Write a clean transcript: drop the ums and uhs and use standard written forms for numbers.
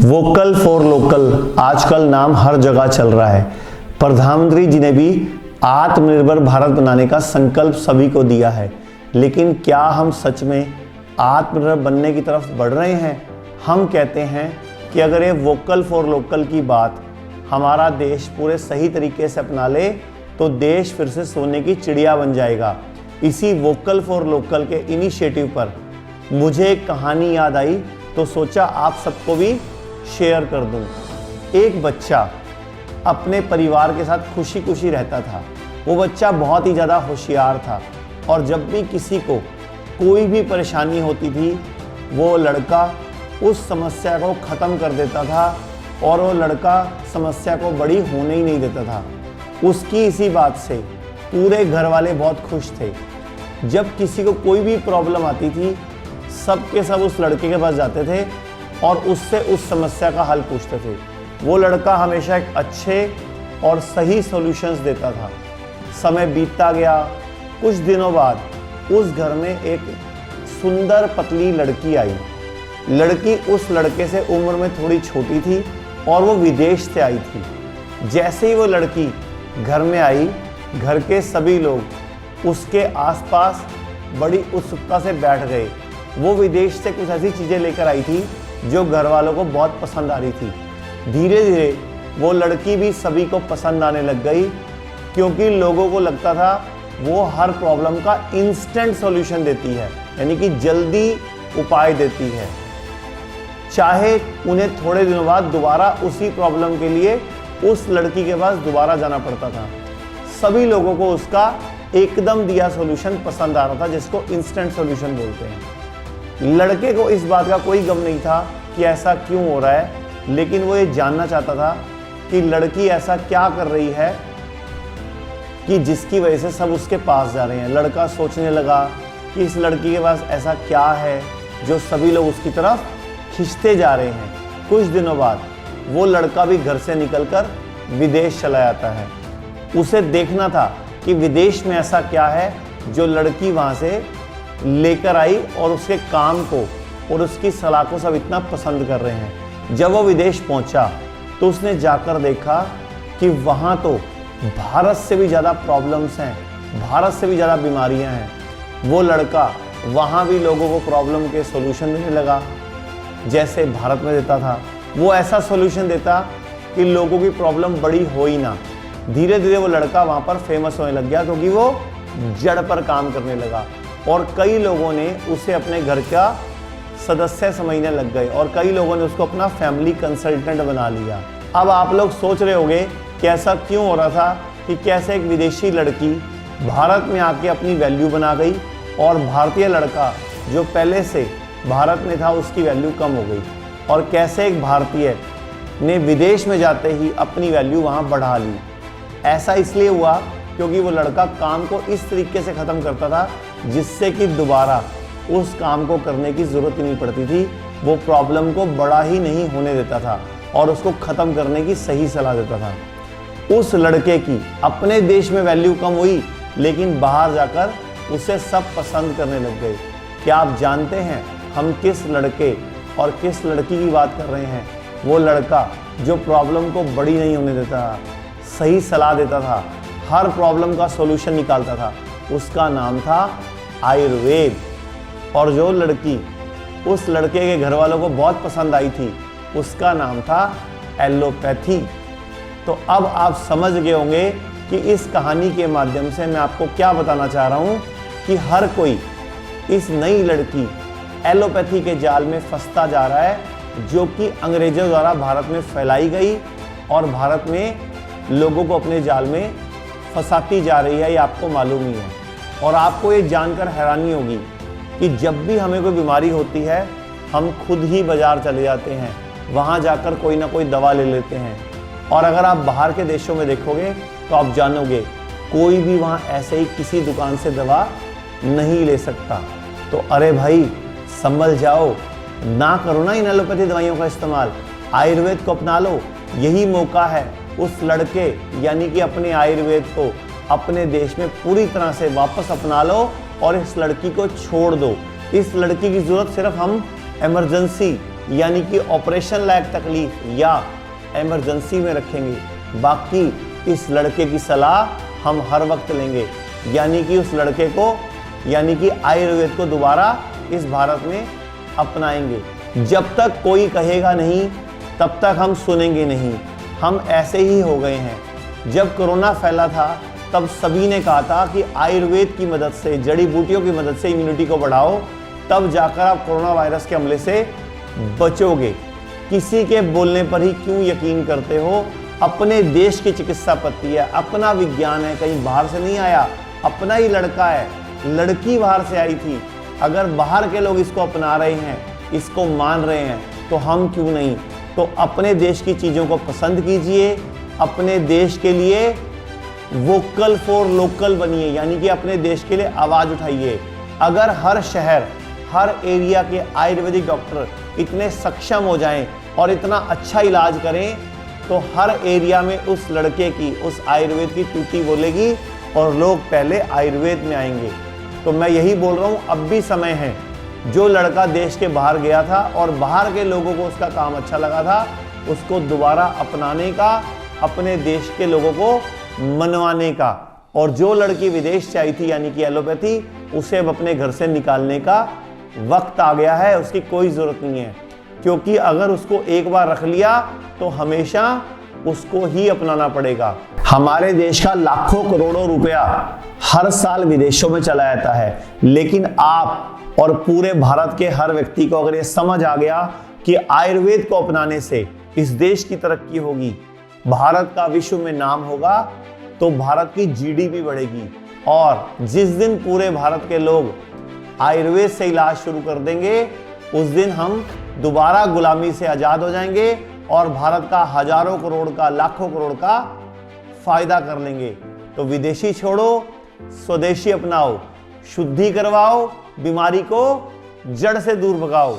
Vocal for local आजकल नाम हर जगह चल रहा है। प्रधानमंत्री जी ने भी आत्मनिर्भर भारत बनाने का संकल्प सभी को दिया है, लेकिन क्या हम सच में आत्मनिर्भर बनने की तरफ बढ़ रहे हैं? हम कहते हैं कि अगर ये वोकल फॉर लोकल की बात हमारा देश पूरे सही तरीके से अपना ले तो देश फिर से सोने की चिड़िया बन जाएगा। इसी वोकल फॉर लोकल के इनिशिएटिव पर मुझे एक कहानी याद आई तो सोचा आप सबको भी शेयर कर दूं। एक बच्चा अपने परिवार के साथ खुशी खुशी रहता था। वो बच्चा बहुत ही ज़्यादा होशियार था और जब भी किसी को कोई भी परेशानी होती थी वो लड़का उस समस्या को ख़त्म कर देता था और वो लड़का समस्या को बड़ी होने ही नहीं देता था। उसकी इसी बात से पूरे घर वाले बहुत खुश थे। जब किसी को कोई भी प्रॉब्लम आती थी सब के सब उस लड़के के पास जाते थे और उससे उस समस्या का हल पूछते थे। वो लड़का हमेशा एक अच्छे और सही सॉल्यूशंस देता था। समय बीतता गया। कुछ दिनों बाद उस घर में एक सुंदर पतली लड़की आई। लड़की उस लड़के से उम्र में थोड़ी छोटी थी और वो विदेश से आई थी। जैसे ही वो लड़की घर में आई, घर के सभी लोग उसके आसपास बड़ी उत्सुकता से बैठ गए। वो विदेश से कुछ ऐसी चीज़ें लेकर आई थी जो घर वालों को बहुत पसंद आ रही थी। धीरे धीरे वो लड़की भी सभी को पसंद आने लग गई, क्योंकि लोगों को लगता था वो हर प्रॉब्लम का इंस्टेंट सॉल्यूशन देती है, यानी कि जल्दी उपाय देती है। चाहे उन्हें थोड़े दिनों बाद दोबारा उसी प्रॉब्लम के लिए उस लड़की के पास दोबारा जाना पड़ता था। सभी लोगों को उसका एकदम दिया सॉल्यूशन पसंद आ रहा था, जिसको इंस्टेंट सॉल्यूशन बोलते हैं। लड़के को इस बात का कोई गम नहीं था कि ऐसा क्यों हो रहा है, लेकिन वो ये जानना चाहता था कि लड़की ऐसा क्या कर रही है कि जिसकी वजह से सब उसके पास जा रहे हैं। लड़का सोचने लगा कि इस लड़की के पास ऐसा क्या है जो सभी लोग उसकी तरफ खींचते जा रहे हैं। कुछ दिनों बाद वो लड़का भी घर से निकलकर विदेश चला जाता है। उसे देखना था कि विदेश में ऐसा क्या है जो लड़की वहाँ से लेकर आई और उसके काम को और उसकी सलाह को सब इतना पसंद कर रहे हैं। जब वो विदेश पहुँचा तो उसने जाकर देखा कि वहाँ तो भारत से भी ज़्यादा प्रॉब्लम्स हैं, भारत से भी ज़्यादा बीमारियाँ हैं। वो लड़का वहाँ भी लोगों को प्रॉब्लम के सॉल्यूशन देने लगा जैसे भारत में देता था। वो ऐसा सॉल्यूशन देता कि लोगों की प्रॉब्लम बड़ी हो ही ना। धीरे धीरे वो लड़का वहाँ पर फेमस होने लग गया, क्योंकि वो जड़ पर काम करने लगा और कई लोगों ने उसे अपने घर का सदस्य समझने लग गए और कई लोगों ने उसको अपना फैमिली कंसल्टेंट बना लिया। अब आप लोग सोच रहे होंगे कि ऐसा क्यों हो रहा था, कि कैसे एक विदेशी लड़की भारत में आके अपनी वैल्यू बना गई और भारतीय लड़का जो पहले से भारत में था उसकी वैल्यू कम हो गई, और कैसे एक भारतीय ने विदेश में जाते ही अपनी वैल्यू वहाँ बढ़ा ली। ऐसा इसलिए हुआ क्योंकि वो लड़का काम को इस तरीके से ख़त्म करता था जिससे कि दोबारा उस काम को करने की ज़रूरत ही नहीं पड़ती थी। वो प्रॉब्लम को बड़ा ही नहीं होने देता था और उसको ख़त्म करने की सही सलाह देता था। उस लड़के की अपने देश में वैल्यू कम हुई, लेकिन बाहर जाकर उसे सब पसंद करने लग गए। क्या आप जानते हैं हम किस लड़के और किस लड़की की बात कर रहे हैं? वो लड़का जो प्रॉब्लम को बड़ी नहीं होने देता था, सही सलाह देता था, हर प्रॉब्लम का सॉल्यूशन निकालता था, उसका नाम था आयुर्वेद। और जो लड़की उस लड़के के घर वालों को बहुत पसंद आई थी उसका नाम था एलोपैथी। तो अब आप समझ गए होंगे कि इस कहानी के माध्यम से मैं आपको क्या बताना चाह रहा हूँ कि हर कोई इस नई लड़की एलोपैथी के जाल में फंसता जा रहा है, जो कि अंग्रेजों द्वारा भारत में फैलाई गई और भारत में लोगों को अपने जाल में फंसाती जा रही है। ये आपको मालूम ही है। और आपको ये जानकर हैरानी होगी कि जब भी हमें कोई बीमारी होती है हम खुद ही बाज़ार चले जाते हैं, वहाँ जाकर कोई ना कोई दवा ले लेते हैं। और अगर आप बाहर के देशों में देखोगे तो आप जानोगे कोई भी वहाँ ऐसे ही किसी दुकान से दवा नहीं ले सकता। तो अरे भाई संभल जाओ, ना करो ना इन एलोपैथी दवाइयों का इस्तेमाल, आयुर्वेद को अपना लो। यही मौका है उस लड़के यानी कि अपने आयुर्वेद को अपने देश में पूरी तरह से वापस अपना लो और इस लड़की को छोड़ दो। इस लड़की की ज़रूरत सिर्फ हम इमरजेंसी यानी कि ऑपरेशन लायक तकलीफ या इमरजेंसी में रखेंगे। बाकी इस लड़के की सलाह हम हर वक्त लेंगे, यानी कि उस लड़के को यानी कि आयुर्वेद को दोबारा इस भारत में अपनाएंगे। जब तक कोई कहेगा नहीं तब तक हम सुनेंगे नहीं। हम ऐसे ही हो गए हैं। जब कोरोना फैला था तब सभी ने कहा था कि आयुर्वेद की मदद से, जड़ी बूटियों की मदद से इम्यूनिटी को बढ़ाओ, तब जाकर आप कोरोना वायरस के हमले से बचोगे। किसी के बोलने पर ही क्यों यकीन करते हो? अपने देश की चिकित्सा पद्धति है, अपना विज्ञान है, कहीं बाहर से नहीं आया, अपना ही लड़का है, लड़की बाहर से आई थी। अगर बाहर के लोग इसको अपना रहे हैं, इसको मान रहे हैं, तो हम क्यों नहीं? तो अपने देश की चीज़ों को पसंद कीजिए, अपने देश के लिए वोकल फॉर लोकल बनिए, यानी कि अपने देश के लिए आवाज़ उठाइए। अगर हर शहर, हर एरिया के आयुर्वेदिक डॉक्टर इतने सक्षम हो जाएं और इतना अच्छा इलाज करें, तो हर एरिया में उस लड़के की, उस आयुर्वेद की टूटी बोलेगी और लोग पहले आयुर्वेद में आएंगे। तो मैं यही बोल रहा हूँ, अब भी समय है। जो लड़का देश के बाहर गया था और बाहर के लोगों को उसका काम अच्छा लगा था, उसको दोबारा अपनाने का, अपने देश के लोगों को मनवाने का। और जो लड़की विदेश से आई थी यानी कि एलोपैथी, उसे अब अपने घर से निकालने का वक्त आ गया है। उसकी कोई ज़रूरत नहीं है, क्योंकि अगर उसको एक बार रख लिया तो हमेशा उसको ही अपनाना पड़ेगा। हमारे देश का लाखों करोड़ों रुपया हर साल विदेशों में चला जाता है, लेकिन आप और पूरे भारत के हर व्यक्ति को अगर ये समझ आ गया कि आयुर्वेद को अपनाने से इस देश की तरक्की होगी, भारत का विश्व में नाम होगा, तो भारत की जीडीपी बढ़ेगी। और जिस दिन पूरे भारत के लोग आयुर्वेद से इलाज शुरू कर देंगे, उस दिन हम दोबारा गुलामी से आज़ाद हो जाएंगे और भारत का हजारों करोड़ का, लाखों करोड़ का फायदा कर लेंगे। तो विदेशी छोड़ो, स्वदेशी अपनाओ, शुद्धि करवाओ, बीमारी को जड़ से दूर भगाओ।